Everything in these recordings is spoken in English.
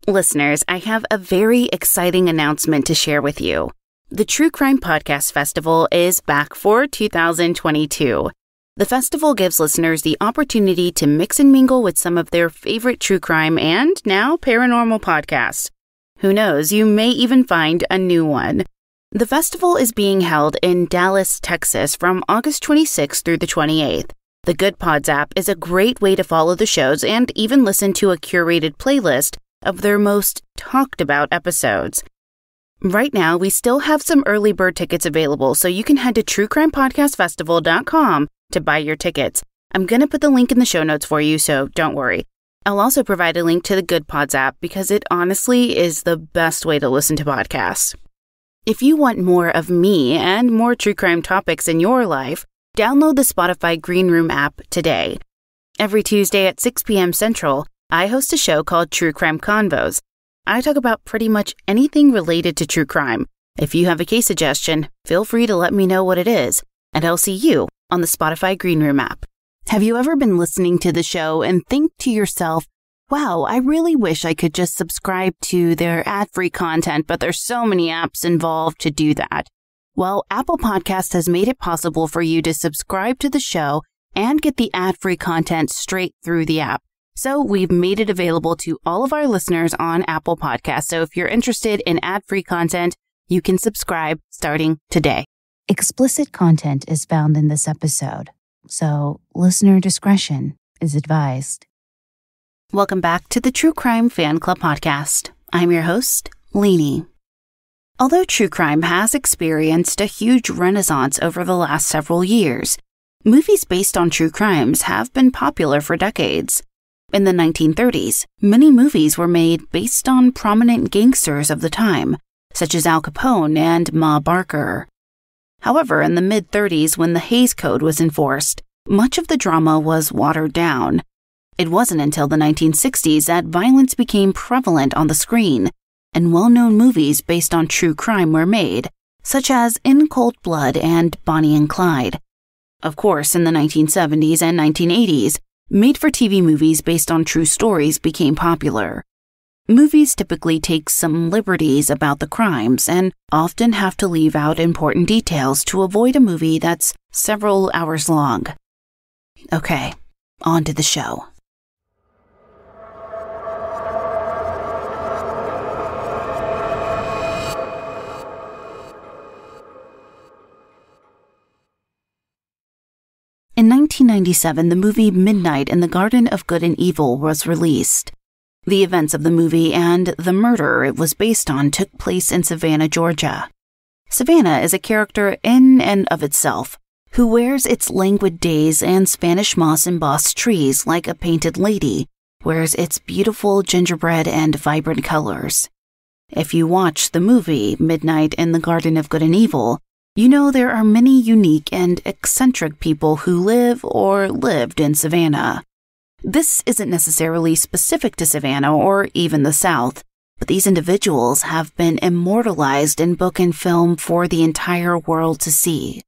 Listeners, I have a very exciting announcement to share with you. The True Crime Podcast Festival is back for 2022. The festival gives listeners the opportunity to mix and mingle with some of their favorite true crime and now paranormal podcasts. Who knows, you may even find a new one. The festival is being held in Dallas, Texas from August 26th through the 28th. The Good Pods app is a great way to follow the shows and even listen to a curated playlist of their most talked about episodes. Right now, we still have some early bird tickets available, so you can head to truecrimepodcastfestival.com to buy your tickets. I'm going to put the link in the show notes for you, so don't worry. I'll also provide a link to the Good Pods app because it honestly is the best way to listen to podcasts. If you want more of me and more true crime topics in your life, download the Spotify Green Room app today. Every Tuesday at 6 p.m. Central, I host a show called True Crime Convos. I talk about pretty much anything related to true crime. If you have a case suggestion, feel free to let me know what it is, and I'll see you on the Spotify Green Room app. Have you ever been listening to the show and think to yourself, wow, I really wish I could just subscribe to their ad-free content, but there's so many apps involved to do that? Well, Apple Podcast has made it possible for you to subscribe to the show and get the ad-free content straight through the app. So we've made it available to all of our listeners on Apple Podcasts. So if you're interested in ad-free content, you can subscribe starting today. Explicit content is found in this episode, so listener discretion is advised. Welcome back to the True Crime Fan Club podcast. I'm your host, Lainey. Although true crime has experienced a huge renaissance over the last several years, movies based on true crimes have been popular for decades. In the 1930s, many movies were made based on prominent gangsters of the time, such as Al Capone and Ma Barker. However, in the mid-30s, when the Hays Code was enforced, much of the drama was watered down. It wasn't until the 1960s that violence became prevalent on the screen, and well-known movies based on true crime were made, such as In Cold Blood and Bonnie and Clyde. Of course, in the 1970s and 1980s, made-for-TV movies based on true stories became popular. Movies typically take some liberties about the crimes and often have to leave out important details to avoid a movie that's several hours long. Okay, on to the show. In 1997, the movie Midnight in the Garden of Good and Evil was released. The events of the movie and the murder it was based on took place in Savannah, Georgia. Savannah is a character in and of itself, who wears its languid days and Spanish moss-embossed trees like a painted lady, wears its beautiful gingerbread and vibrant colors. If you watch the movie Midnight in the Garden of Good and Evil, you know there are many unique and eccentric people who live or lived in Savannah. This isn't necessarily specific to Savannah or even the South, but these individuals have been immortalized in book and film for the entire world to see.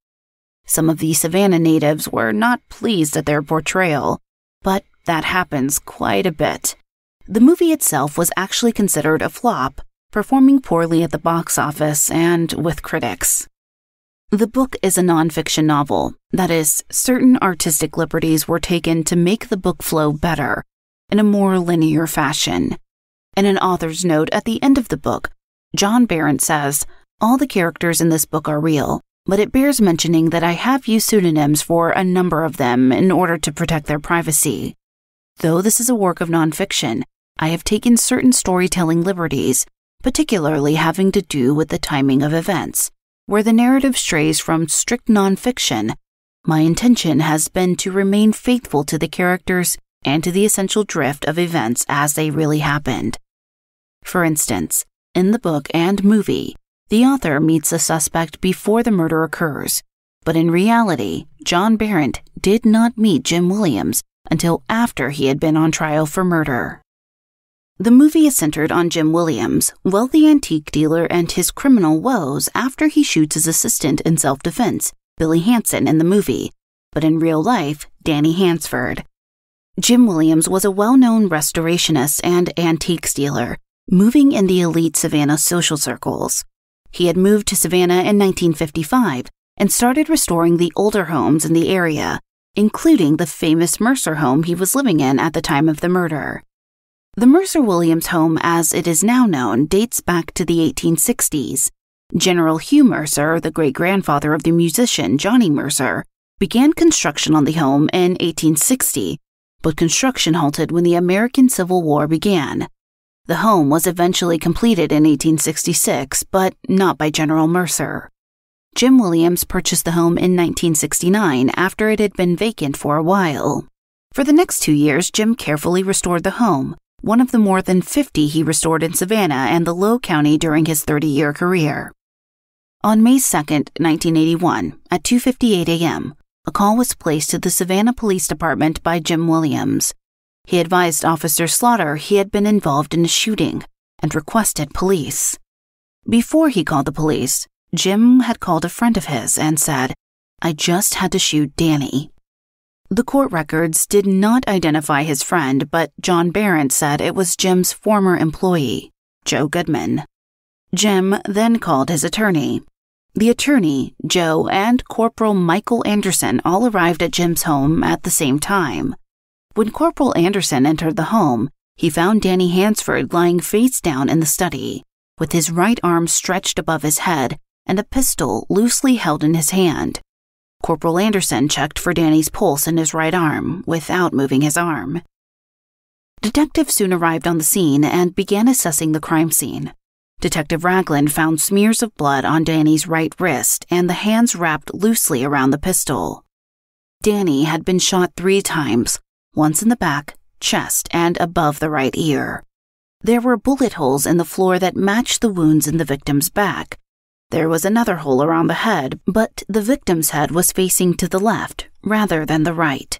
Some of the Savannah natives were not pleased at their portrayal, but that happens quite a bit. The movie itself was actually considered a flop, performing poorly at the box office and with critics. The book is a nonfiction novel. That is, certain artistic liberties were taken to make the book flow better, in a more linear fashion. In an author's note at the end of the book, John Byrd says, "All the characters in this book are real, but it bears mentioning that I have used pseudonyms for a number of them in order to protect their privacy. Though this is a work of nonfiction, I have taken certain storytelling liberties, particularly having to do with the timing of events. Where the narrative strays from strict nonfiction, my intention has been to remain faithful to the characters and to the essential drift of events as they really happened." For instance, in the book and movie, the author meets a suspect before the murder occurs, but in reality, John Byrd did not meet Jim Williams until after he had been on trial for murder. The movie is centered on Jim Williams, wealthy antique dealer, and his criminal woes after he shoots his assistant in self-defense, Billy Hansen, in the movie, but in real life, Danny Hansford. Jim Williams was a well-known restorationist and antiques dealer moving in the elite Savannah social circles. He had moved to Savannah in 1955 and started restoring the older homes in the area, including the famous Mercer home he was living in at the time of the murder. The Mercer Williams home, as it is now known, dates back to the 1860s. General Hugh Mercer, the great-grandfather of the musician Johnny Mercer, began construction on the home in 1860, but construction halted when the American Civil War began. The home was eventually completed in 1866, but not by General Mercer. Jim Williams purchased the home in 1969 after it had been vacant for a while. For the next 2 years, Jim carefully restored the home, one of the more than 50 he restored in Savannah and the Low County during his 30-year career. On May 2, 1981, at 2:58 a.m., a call was placed to the Savannah Police Department by Jim Williams. He advised Officer Slaughter he had been involved in a shooting and requested police. Before he called the police, Jim had called a friend of his and said, "I just had to shoot Danny." The court records did not identify his friend, but John Barrett said it was Jim's former employee, Joe Goodman. Jim then called his attorney. The attorney, Joe, and Corporal Michael Anderson all arrived at Jim's home at the same time. When Corporal Anderson entered the home, he found Danny Hansford lying face down in the study, with his right arm stretched above his head and a pistol loosely held in his hand. Corporal Anderson checked for Danny's pulse in his right arm without moving his arm. Detectives soon arrived on the scene and began assessing the crime scene. Detective Ragland found smears of blood on Danny's right wrist and the hands wrapped loosely around the pistol. Danny had been shot 3 times, once in the back, chest, and above the right ear. There were bullet holes in the floor that matched the wounds in the victim's back. There was another hole around the head, but the victim's head was facing to the left rather than the right.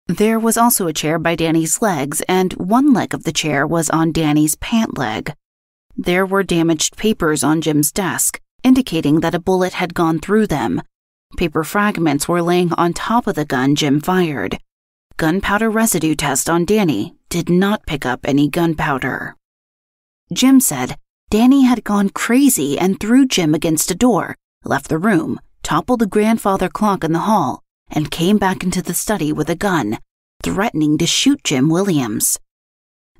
There was also a chair by Danny's legs, and one leg of the chair was on Danny's pant leg. There were damaged papers on Jim's desk, indicating that a bullet had gone through them. Paper fragments were laying on top of the gun Jim fired. Gunpowder residue test on Danny did not pick up any gunpowder. Jim said Danny had gone crazy and threw Jim against a door, left the room, toppled the grandfather clock in the hall, and came back into the study with a gun, threatening to shoot Jim Williams.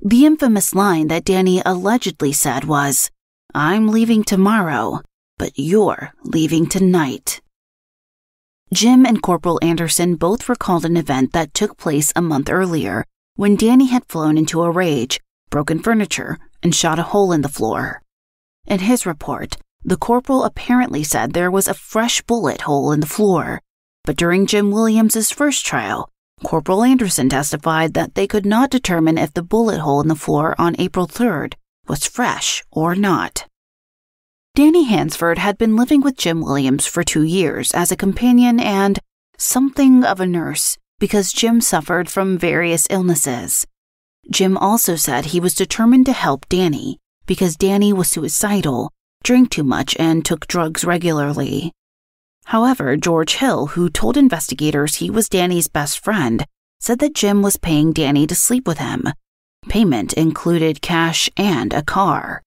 The infamous line that Danny allegedly said was, "I'm leaving tomorrow, but you're leaving tonight." Jim and Corporal Anderson both recalled an event that took place a month earlier when Danny had flown into a rage, broken furniture, and shot a hole in the floor. In his report, the corporal apparently said there was a fresh bullet hole in the floor, but during Jim Williams's first trial, Corporal Anderson testified that they could not determine if the bullet hole in the floor on April 3rd was fresh or not. Danny Hansford had been living with Jim Williams for 2 years as a companion and something of a nurse because Jim suffered from various illnesses. Jim also said he was determined to help Danny because Danny was suicidal, drank too much, and took drugs regularly. However, George Hill, who told investigators he was Danny's best friend, said that Jim was paying Danny to sleep with him. Payment included cash and a car.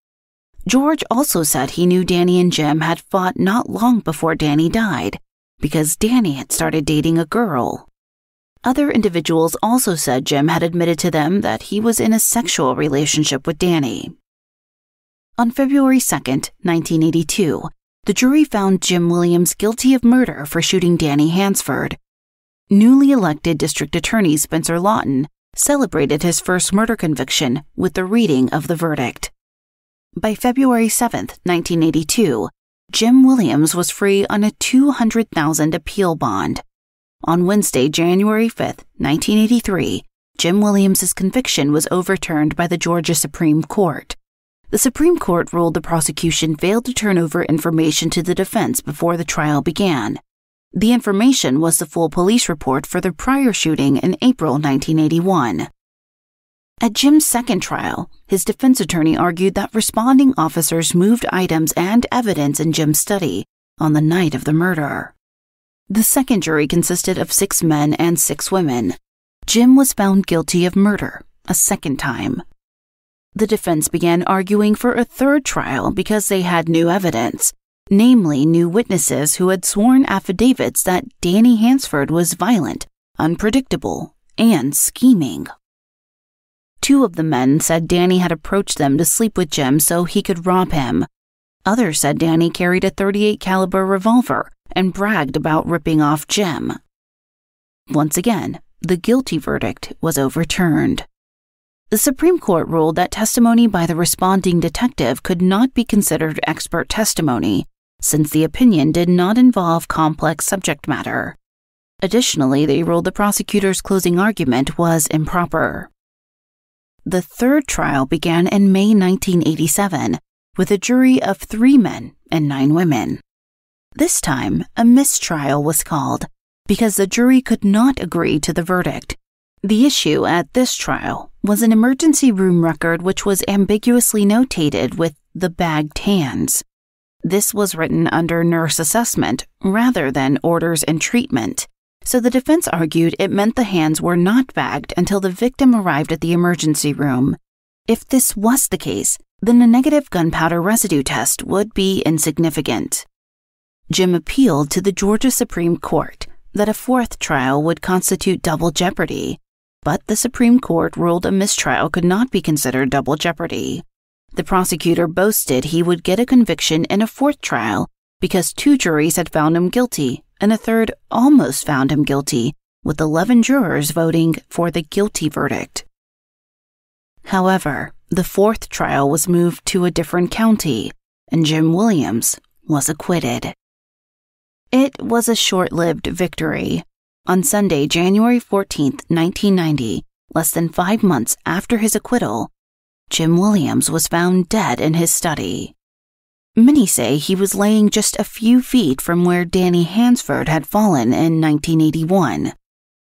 George also said he knew Danny and Jim had fought not long before Danny died, because Danny had started dating a girl. Other individuals also said Jim had admitted to them that he was in a sexual relationship with Danny. On February 2nd, 1982, the jury found Jim Williams guilty of murder for shooting Danny Hansford. Newly elected District Attorney Spencer Lawton celebrated his first murder conviction with the reading of the verdict. By February 7th, 1982, Jim Williams was free on a $200,000 appeal bond. On Wednesday, January 5th, 1983, Jim Williams's conviction was overturned by the Georgia Supreme Court. The Supreme Court ruled the prosecution failed to turn over information to the defense before the trial began. The information was the full police report for the prior shooting in April 1981. At Jim's second trial, his defense attorney argued that responding officers moved items and evidence in Jim's study on the night of the murder. The second jury consisted of 6 men and 6 women. Jim was found guilty of murder a second time. The defense began arguing for a third trial because they had new evidence, namely new witnesses who had sworn affidavits that Danny Hansford was violent, unpredictable, and scheming. Two of the men said Danny had approached them to sleep with Jim so he could rob him. Others said Danny carried a .38 caliber revolver and bragged about ripping off Jim. Once again, the guilty verdict was overturned. The Supreme Court ruled that testimony by the responding detective could not be considered expert testimony, since the opinion did not involve complex subject matter. Additionally, they ruled the prosecutor's closing argument was improper. The third trial began in May 1987 with a jury of 3 men and 9 women. This time, a mistrial was called because the jury could not agree to the verdict. The issue at this trial was an emergency room record which was ambiguously notated with the bagged hands. This was written under nurse assessment rather than orders and treatment, so the defense argued it meant the hands were not bagged until the victim arrived at the emergency room. If this was the case, then a negative gunpowder residue test would be insignificant. Jim appealed to the Georgia Supreme Court that a fourth trial would constitute double jeopardy, but the Supreme Court ruled a mistrial could not be considered double jeopardy. The prosecutor boasted he would get a conviction in a fourth trial because 2 juries had found him guilty and a third almost found him guilty, with 11 jurors voting for the guilty verdict. However, the fourth trial was moved to a different county, and Jim Williams was acquitted. It was a short-lived victory. On Sunday, January 14, 1990, less than 5 months after his acquittal, Jim Williams was found dead in his study. Many say he was laying just a few feet from where Danny Hansford had fallen in 1981.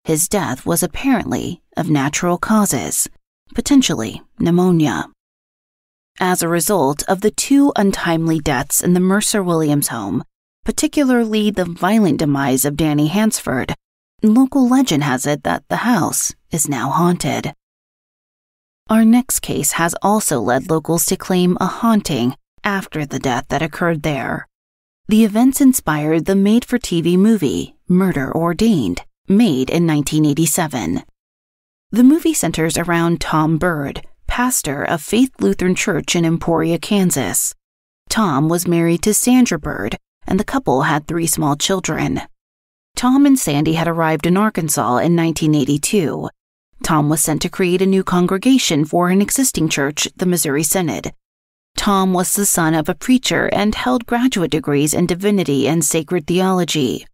His death was apparently of natural causes, potentially pneumonia. As a result of the 2 untimely deaths in the Mercer Williams home, particularly the violent demise of Danny Hansford, local legend has it that the house is now haunted. Our next case has also led locals to claim a haunting after the death that occurred there. The events inspired the made-for-TV movie Murder Ordained, made in 1987. The movie centers around Tom Byrd, pastor of Faith Lutheran Church in Emporia, Kansas. Tom was married to Sandra Byrd, and the couple had 3 small children. Tom and Sandy had arrived in Arkansas in 1982. Tom was sent to create a new congregation for an existing church, the Missouri Synod. Tom was the son of a preacher and held graduate degrees in divinity and sacred theology.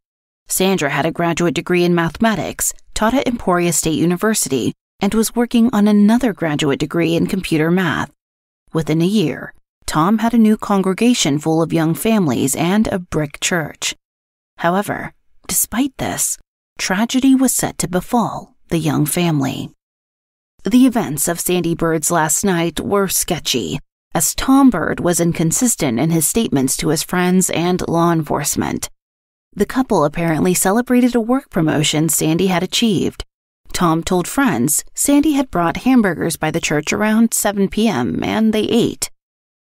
Sandra had a graduate degree in mathematics, taught at Emporia State University, and was working on another graduate degree in computer math. Within a year, Tom had a new congregation full of young families and a brick church. However, despite this, tragedy was set to befall the young family. The events of Sandy Byrd's last night were sketchy, as Tom Byrd was inconsistent in his statements to his friends and law enforcement. The couple apparently celebrated a work promotion Sandy had achieved. Tom told friends Sandy had brought hamburgers by the church around 7 p.m. and they ate.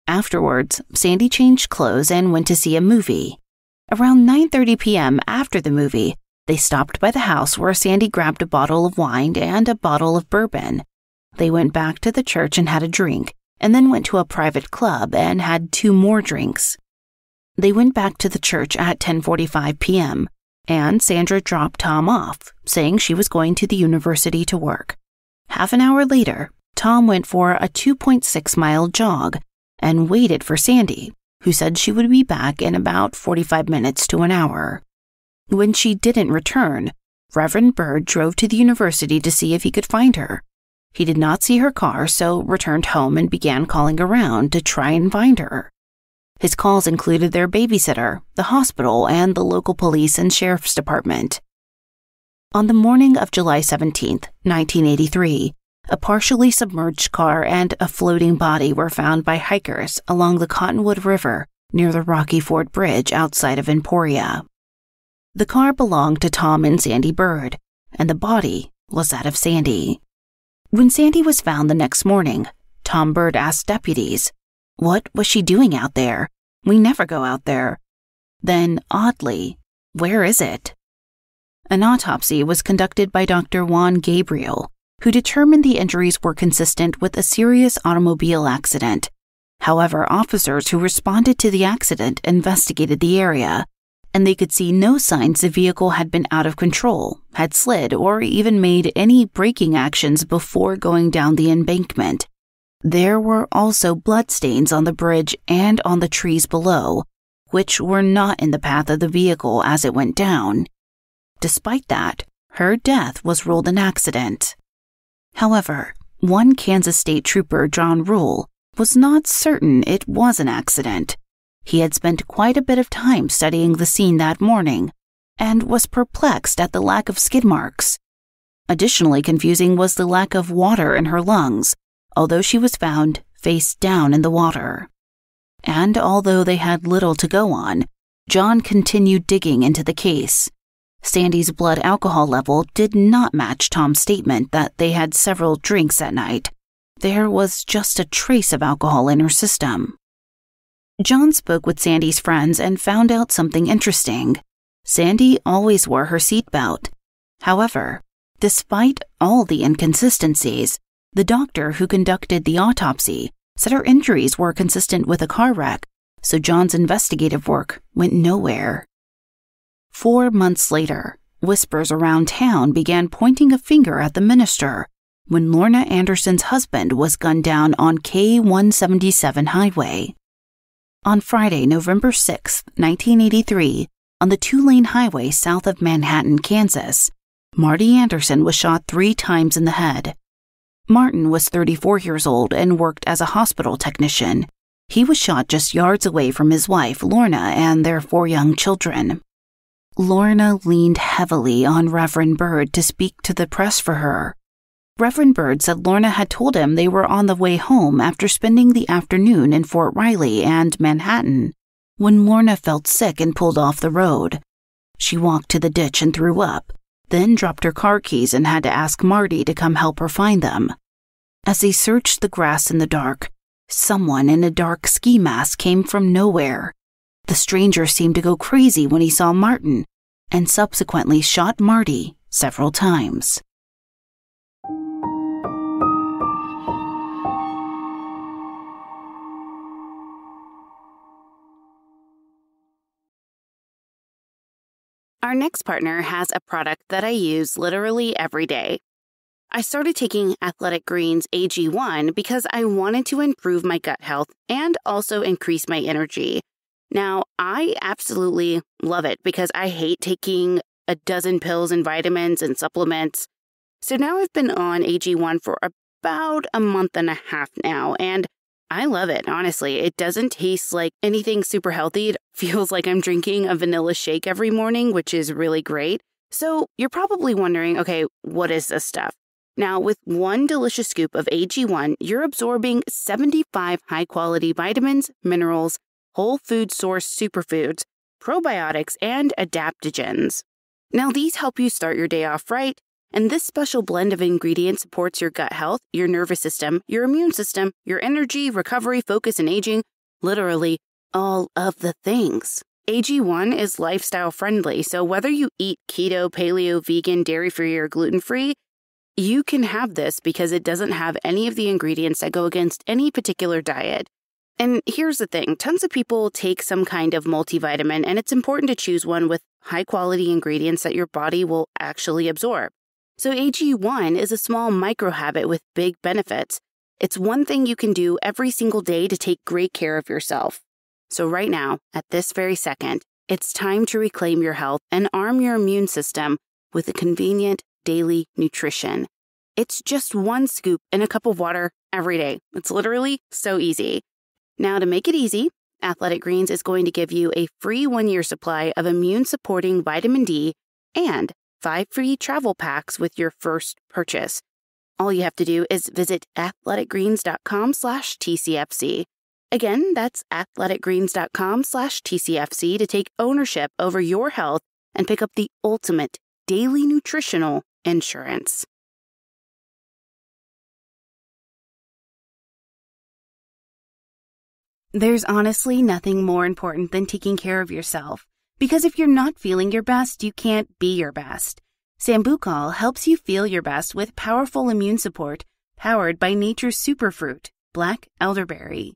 Afterwards, Sandy changed clothes and went to see a movie. Around 9:30 p.m. after the movie, they stopped by the house where Sandy grabbed a bottle of wine and a bottle of bourbon. They went back to the church and had a drink, and then went to a private club and had 2 more drinks. They went back to the church at 10:45 p.m., and Sandra dropped Tom off, saying she was going to the university to work. Half an hour later, Tom went for a 2.6-mile jog and waited for Sandy, who said she would be back in about 45 minutes to an hour. When she didn't return, Reverend Byrd drove to the university to see if he could find her. He did not see her car, so returned home and began calling around to try and find her. His calls included their babysitter, the hospital, and the local police and sheriff's department. On the morning of July 17, 1983, a partially submerged car and a floating body were found by hikers along the Cottonwood River near the Rocky Ford Bridge outside of Emporia. The car belonged to Tom and Sandy Byrd, and the body was that of Sandy. When Sandy was found the next morning, Tom Byrd asked deputies. What was she doing out there? We never go out there. Then, oddly, where is it? An autopsy was conducted by Dr. Juan Gabriel, who determined the injuries were consistent with a serious automobile accident. However, officers who responded to the accident investigated the area, and they could see no signs the vehicle had been out of control, had slid, or even made any braking actions before going down the embankment. There were also bloodstains on the bridge and on the trees below, which were not in the path of the vehicle as it went down. Despite that, her death was ruled an accident. However, one Kansas State Trooper, John Rule, was not certain it was an accident. He had spent quite a bit of time studying the scene that morning and was perplexed at the lack of skid marks. Additionally confusing was the lack of water in her lungs, although she was found face down in the water. And although they had little to go on, John continued digging into the case. Sandy's blood alcohol level did not match Tom's statement that they had several drinks that night. There was just a trace of alcohol in her system. John spoke with Sandy's friends and found out something interesting. Sandy always wore her seatbelt. However, despite all the inconsistencies, the doctor who conducted the autopsy said her injuries were consistent with a car wreck, so John's investigative work went nowhere. 4 months later, whispers around town began pointing a finger at the minister when Lorna Anderson's husband was gunned down on K-177 highway. On Friday, November 6, 1983, on the 2-lane highway south of Manhattan, Kansas, Marty Anderson was shot 3 times in the head. Martin was 34 years old and worked as a hospital technician. He was shot just yards away from his wife, Lorna, and their 4 young children. Lorna leaned heavily on Reverend Byrd to speak to the press for her. Reverend Byrd said Lorna had told him they were on the way home after spending the afternoon in Fort Riley and Manhattan, when Lorna felt sick and pulled off the road. She walked to the ditch and threw up, then dropped her car keys and had to ask Marty to come help her find them. As they searched the grass in the dark, someone in a dark ski mask came from nowhere. The stranger seemed to go crazy when he saw Martin, and subsequently shot Marty several times. Our next partner has a product that I use literally every day. I started taking Athletic Greens AG1 because I wanted to improve my gut health and also increase my energy. Now, I absolutely love it because I hate taking a dozen pills and vitamins and supplements. So now I've been on AG1 for about a month and a half now, and I love it, honestly. It doesn't taste like anything super healthy. It feels like I'm drinking a vanilla shake every morning, which is really great. So you're probably wondering, okay, what is this stuff? Now, with 1 delicious scoop of AG1, you're absorbing 75 high-quality vitamins, minerals, whole food source superfoods, probiotics, and adaptogens. Now, these help you start your day off right, and this special blend of ingredients supports your gut health, your nervous system, your immune system, your energy, recovery, focus, and aging, literally all of the things. AG1 is lifestyle friendly, so whether you eat keto, paleo, vegan, dairy-free, or gluten-free, you can have this because it doesn't have any of the ingredients that go against any particular diet. And here's the thing, tons of people take some kind of multivitamin, and it's important to choose one with high-quality ingredients that your body will actually absorb. So AG1 is a small micro-habit with big benefits. It's one thing you can do every single day to take great care of yourself. So right now, at this very second, it's time to reclaim your health and arm your immune system with a convenient daily nutrition. It's just 1 scoop in a cup of water every day. It's literally so easy. Now, to make it easy, Athletic Greens is going to give you a free 1-year supply of immune-supporting vitamin D and 5 free travel packs with your first purchase. All you have to do is visit athleticgreens.com/TCFC. Again, that's athleticgreens.com/TCFC to take ownership over your health and pick up the ultimate daily nutritional insurance. There's honestly nothing more important than taking care of yourself, because if you're not feeling your best, you can't be your best. Sambucol helps you feel your best with powerful immune support, powered by nature's superfruit, black elderberry.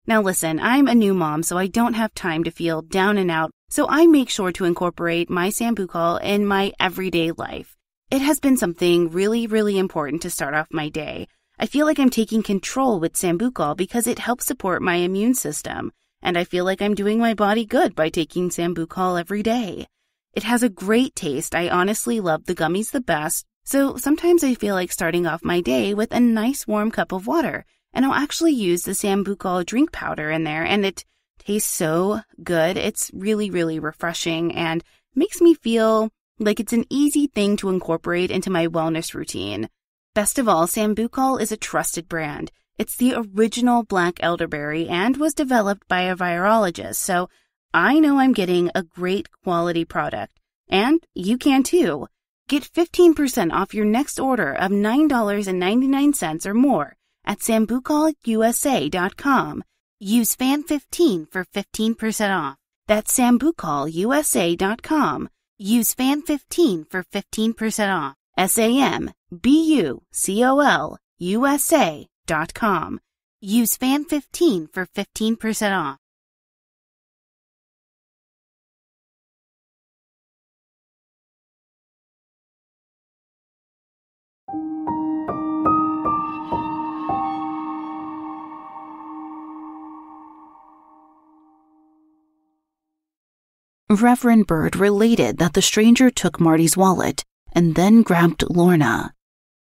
Now listen, I'm a new mom, so I don't have time to feel down and out, so I make sure to incorporate my Sambucol in my everyday life. It has been something really, really important to start off my day. I feel like I'm taking control with Sambucol because it helps support my immune system, and I feel like I'm doing my body good by taking Sambucol every day. It has a great taste. I honestly love the gummies the best, so sometimes I feel like starting off my day with a nice warm cup of water, and I'll actually use the Sambucol drink powder in there, and it tastes so good. It's really, really refreshing and makes me feel like it's an easy thing to incorporate into my wellness routine. Best of all, Sambucol is a trusted brand. It's the original black elderberry and was developed by a virologist, so I know I'm getting a great quality product. And you can too. Get 15% off your next order of $9.99 or more at SambucolUSA.com. Use FAN15 for 15% off. That's SambucolUSA.com. Use FAN15 for 15% off. SambucolUSA.com. Use FAN15 for 15% off. Reverend Byrd related that the stranger took Marty's wallet and then grabbed Lorna.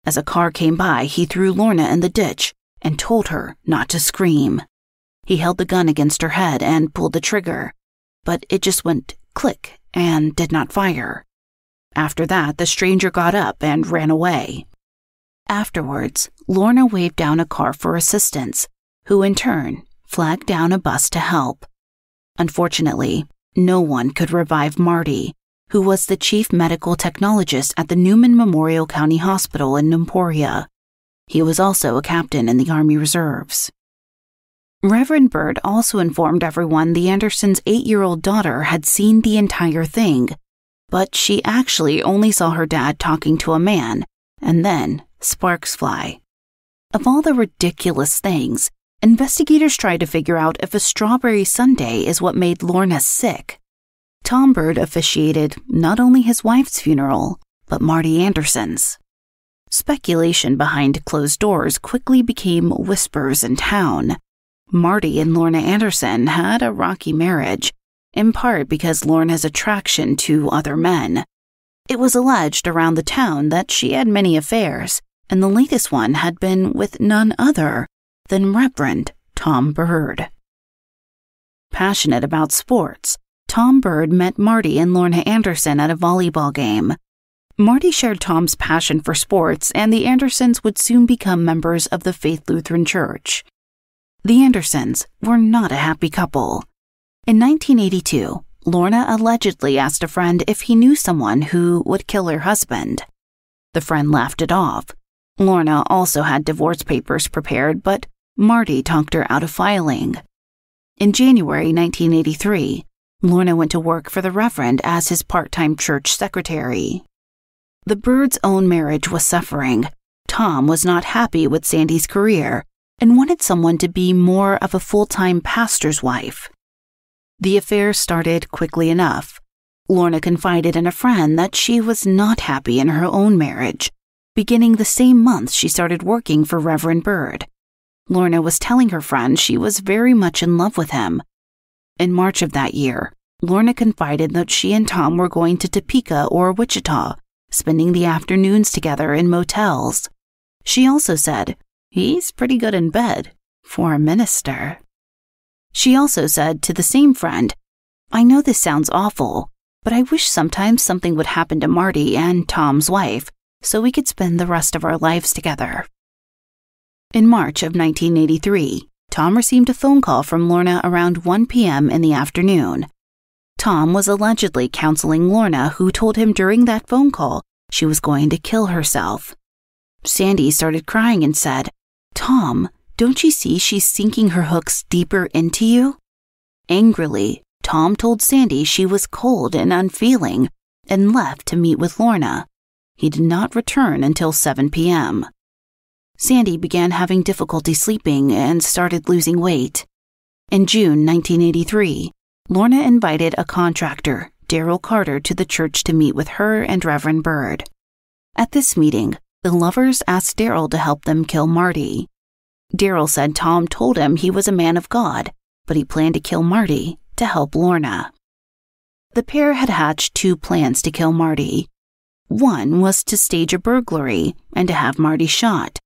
As a car came by, he threw Lorna in the ditch and told her not to scream. He held the gun against her head and pulled the trigger, but it just went click and did not fire. After that, the stranger got up and ran away. Afterwards, Lorna waved down a car for assistance, who in turn flagged down a bus to help. Unfortunately, no one could revive Marty, who was the chief medical technologist at the Newman Memorial County Hospital in Emporia. He was also a captain in the Army Reserves. Reverend Byrd also informed everyone the Andersons' 8-year-old daughter had seen the entire thing, but she actually only saw her dad talking to a man, and then sparks fly. Of all the ridiculous things, investigators tried to figure out if a strawberry sundae is what made Lorna sick. Tom Byrd officiated not only his wife's funeral, but Marty Anderson's. Speculation behind closed doors quickly became whispers in town. Marty and Lorna Anderson had a rocky marriage, in part because Lorna's attraction to other men. It was alleged around the town that she had many affairs, and the latest one had been with none other than Reverend Tom Byrd. Passionate about sports, Tom Byrd met Marty and Lorna Anderson at a volleyball game. Marty shared Tom's passion for sports, and the Andersons would soon become members of the Faith Lutheran Church. The Andersons were not a happy couple. In 1982, Lorna allegedly asked a friend if he knew someone who would kill her husband. The friend laughed it off. Lorna also had divorce papers prepared, but Marty talked her out of filing. In January 1983, Lorna went to work for the Reverend as his part-time church secretary. The Byrds' own marriage was suffering. Tom was not happy with Sandy's career and wanted someone to be more of a full-time pastor's wife. The affair started quickly enough. Lorna confided in a friend that she was not happy in her own marriage, beginning the same month she started working for Reverend Byrd. Lorna was telling her friend she was very much in love with him. In March of that year, Lorna confided that she and Tom were going to Topeka or Wichita, spending the afternoons together in motels. She also said, "He's pretty good in bed, for a minister." She also said to the same friend, "I know this sounds awful, but I wish sometimes something would happen to Marty and Tom's wife, so we could spend the rest of our lives together." In March of 1983, Tom received a phone call from Lorna around 1 p.m. in the afternoon. Tom was allegedly counseling Lorna, who told him during that phone call she was going to kill herself. Sandy started crying and said, "Tom, Don't you see she's sinking her hooks deeper into you?" Angrily, Tom told Sandy she was cold and unfeeling and left to meet with Lorna. He did not return until 7 p.m. Sandy began having difficulty sleeping and started losing weight. In June 1983, Lorna invited a contractor, Daryl Carter, to the church to meet with her and Reverend Byrd. At this meeting, the lovers asked Daryl to help them kill Marty. Daryl said Tom told him he was a man of God, but he planned to kill Marty to help Lorna. The pair had hatched 2 plans to kill Marty. One was to stage a burglary and to have Marty shot.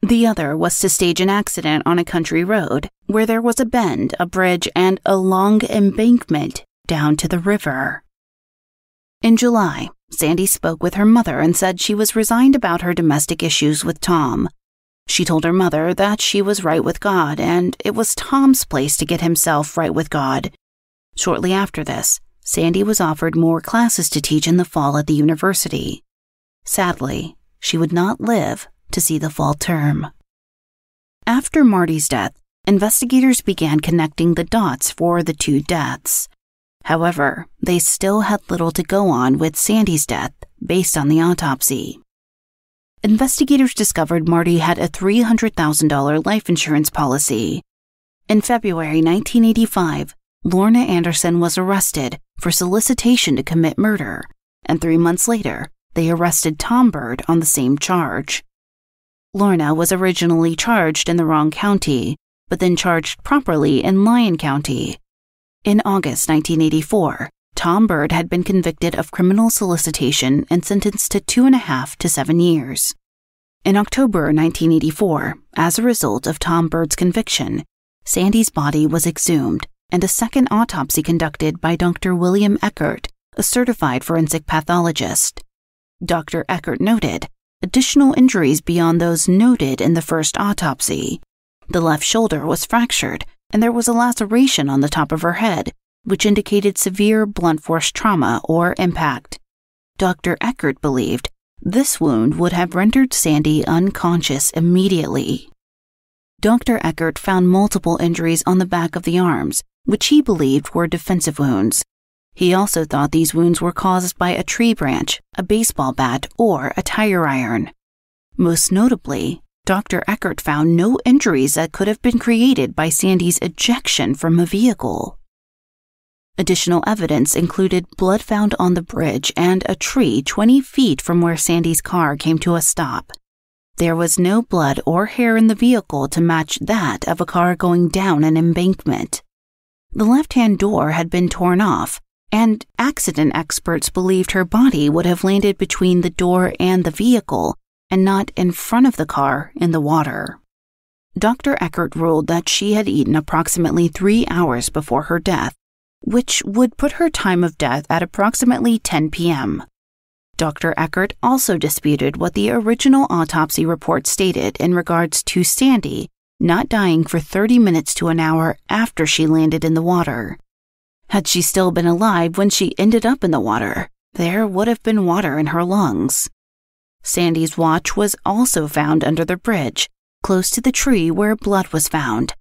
The other was to stage an accident on a country road where there was a bend, a bridge, and a long embankment down to the river. In July, Sandy spoke with her mother and said she was resigned about her domestic issues with Tom. She told her mother that she was right with God and it was Tom's place to get himself right with God. Shortly after this, Sandy was offered more classes to teach in the fall at the university. Sadly, she would not live to see the fall term. After Marty's death, investigators began connecting the dots for the 2 deaths. However, they still had little to go on with Sandy's death based on the autopsy. Investigators discovered Marty had a $300,000 life insurance policy. In February 1985, Lorna Anderson was arrested for solicitation to commit murder, and 3 months later, they arrested Tom Byrd on the same charge. Lorna was originally charged in the wrong county, but then charged properly in Lyon County. In August 1984, Tom Byrd had been convicted of criminal solicitation and sentenced to 2.5 to 7 years. In October 1984, as a result of Tom Byrd's conviction, Sandy's body was exhumed and a second autopsy conducted by Dr. William Eckert, a certified forensic pathologist. Dr. Eckert noted additional injuries beyond those noted in the first autopsy. The left shoulder was fractured, and there was a laceration on the top of her head, which indicated severe blunt force trauma or impact. Dr. Eckert believed this wound would have rendered Sandy unconscious immediately. Dr. Eckert found multiple injuries on the back of the arms, which he believed were defensive wounds. He also thought these wounds were caused by a tree branch, a baseball bat, or a tire iron. Most notably, Dr. Eckert found no injuries that could have been created by Sandy's ejection from a vehicle. Additional evidence included blood found on the bridge and a tree 20 feet from where Sandy's car came to a stop. There was no blood or hair in the vehicle to match that of a car going down an embankment. The left-hand door had been torn off, and accident experts believed her body would have landed between the door and the vehicle and not in front of the car in the water. Dr. Eckert ruled that she had eaten approximately 3 hours before her death, which would put her time of death at approximately 10 p.m. Dr. Eckert also disputed what the original autopsy report stated in regards to Sandy not dying for 30 minutes to an hour after she landed in the water. Had she still been alive when she ended up in the water, there would have been water in her lungs. Sandy's watch was also found under the bridge, close to the tree where blood was found.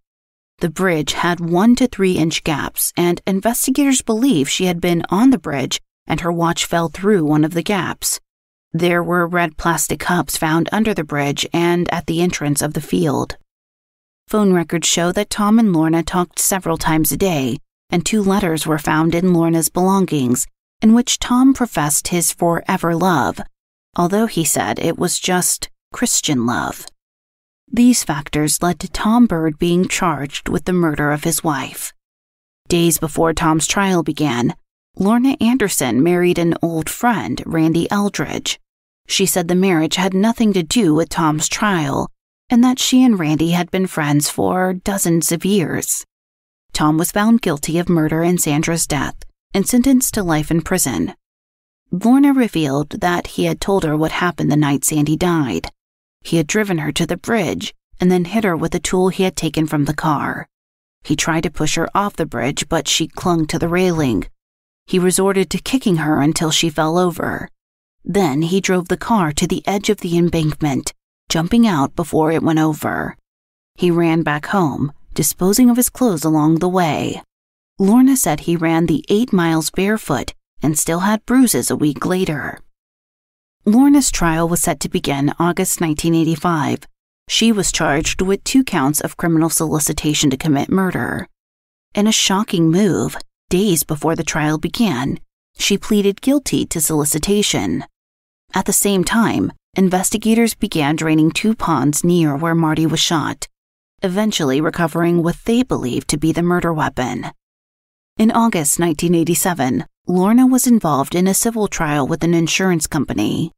The bridge had 1 to 3 inch gaps, and investigators believe she had been on the bridge and her watch fell through one of the gaps. There were red plastic cups found under the bridge and at the entrance of the field. Phone records show that Tom and Lorna talked several times a day, and 2 letters were found in Lorna's belongings, in which Tom professed his forever love, although he said it was just Christian love. These factors led to Tom Byrd being charged with the murder of his wife. Days before Tom's trial began, Lorna Anderson married an old friend, Randy Eldridge. She said the marriage had nothing to do with Tom's trial, and that she and Randy had been friends for dozens of years. Tom was found guilty of murder in Sandra's death and sentenced to life in prison. Lorna revealed that he had told her what happened the night Sandy died. He had driven her to the bridge and then hit her with a tool he had taken from the car. He tried to push her off the bridge, but she clung to the railing. He resorted to kicking her until she fell over. Then he drove the car to the edge of the embankment, jumping out before it went over. He ran back home, disposing of his clothes along the way. Lorna said he ran the 8 miles barefoot and still had bruises a week later. Lorna's trial was set to begin August 1985. She was charged with 2 counts of criminal solicitation to commit murder. In a shocking move, days before the trial began, she pleaded guilty to solicitation. At the same time, investigators began draining 2 ponds near where Marty was shot, eventually recovering what they believed to be the murder weapon. In August 1987, Lorna was involved in a civil trial with an insurance company.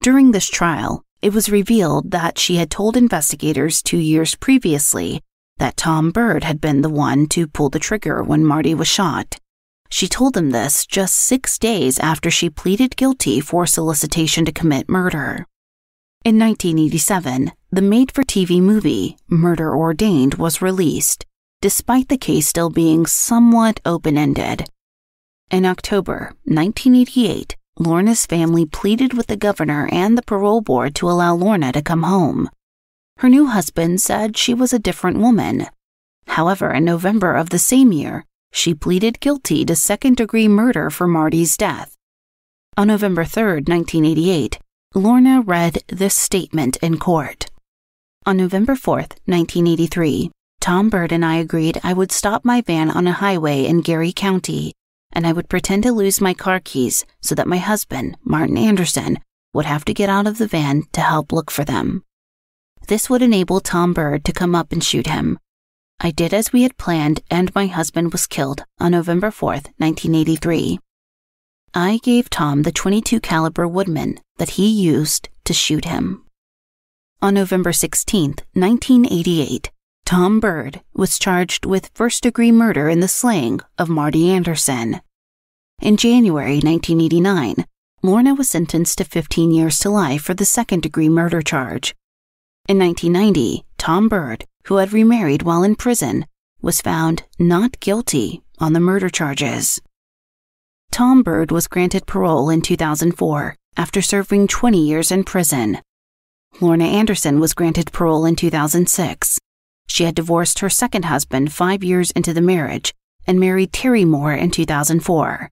During this trial, it was revealed that she had told investigators 2 years previously that Tom Byrd had been the one to pull the trigger when Marty was shot. She told them this just 6 days after she pleaded guilty for solicitation to commit murder. In 1987, the made-for-TV movie Murder Ordained was released, despite the case still being somewhat open-ended. In October 1988, Lorna's family pleaded with the governor and the parole board to allow Lorna to come home. Her new husband said she was a different woman. However, in November of the same year, she pleaded guilty to second-degree murder for Marty's death. On November 3, 1988, Lorna read this statement in court. On November 4, 1983, Tom Byrd and I agreed I would stop my van on a highway in Geary County, and I would pretend to lose my car keys so that my husband, Martin Anderson, would have to get out of the van to help look for them. This would enable Tom Byrd to come up and shoot him. I did as we had planned, and my husband was killed on November 4, 1983. I gave Tom the .22 caliber Woodman that he used to shoot him. On November 16, 1988, Tom Byrd was charged with first-degree murder in the slaying of Marty Anderson. In January 1989, Lorna was sentenced to 15 years to life for the second-degree murder charge. In 1990, Tom Byrd, who had remarried while in prison, was found not guilty on the murder charges. Tom Byrd was granted parole in 2004 after serving 20 years in prison. Lorna Anderson was granted parole in 2006. She had divorced her second husband 5 years into the marriage and married Terry Moore in 2004.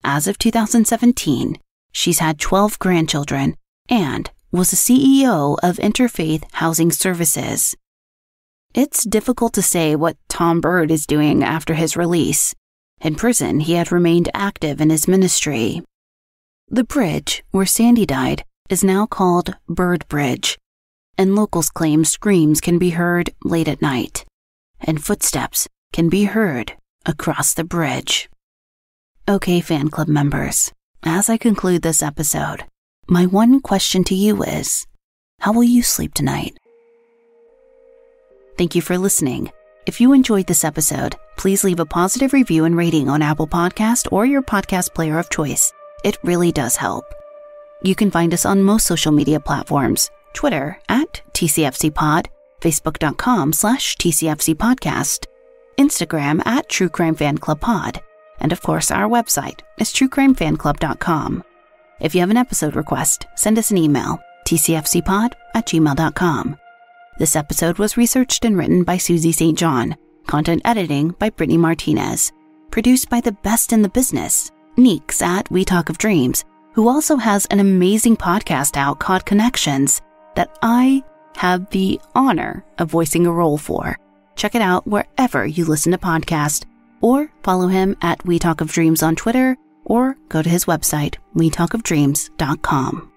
As of 2017, she's had 12 grandchildren and was the CEO of Interfaith Housing Services. It's difficult to say what Tom Byrd is doing after his release. In prison, he had remained active in his ministry. The bridge where Sandy died is now called Byrd Bridge, and locals claim screams can be heard late at night, and footsteps can be heard across the bridge. Okay, fan club members, as I conclude this episode, my one question to you is, how will you sleep tonight? Thank you for listening. If you enjoyed this episode, please leave a positive review and rating on Apple Podcast or your podcast player of choice. It really does help. You can find us on most social media platforms, Twitter @TCFCPod, Facebook.com/TCFCPodcast, Instagram @TrueCrimeFanClubPod, and of course our website is TrueCrimeFanClub.com. If you have an episode request, send us an email, tcfcpod@gmail.com. This episode was researched and written by Susie St. John, content editing by Brittany Martinez, produced by the best in the business, Neeks at We Talk of Dreams, who also has an amazing podcast out called Connections that I have the honor of voicing a role for. Check it out wherever you listen to podcasts, or follow him at We Talk of Dreams on Twitter, or go to his website, wetalkofdreams.com.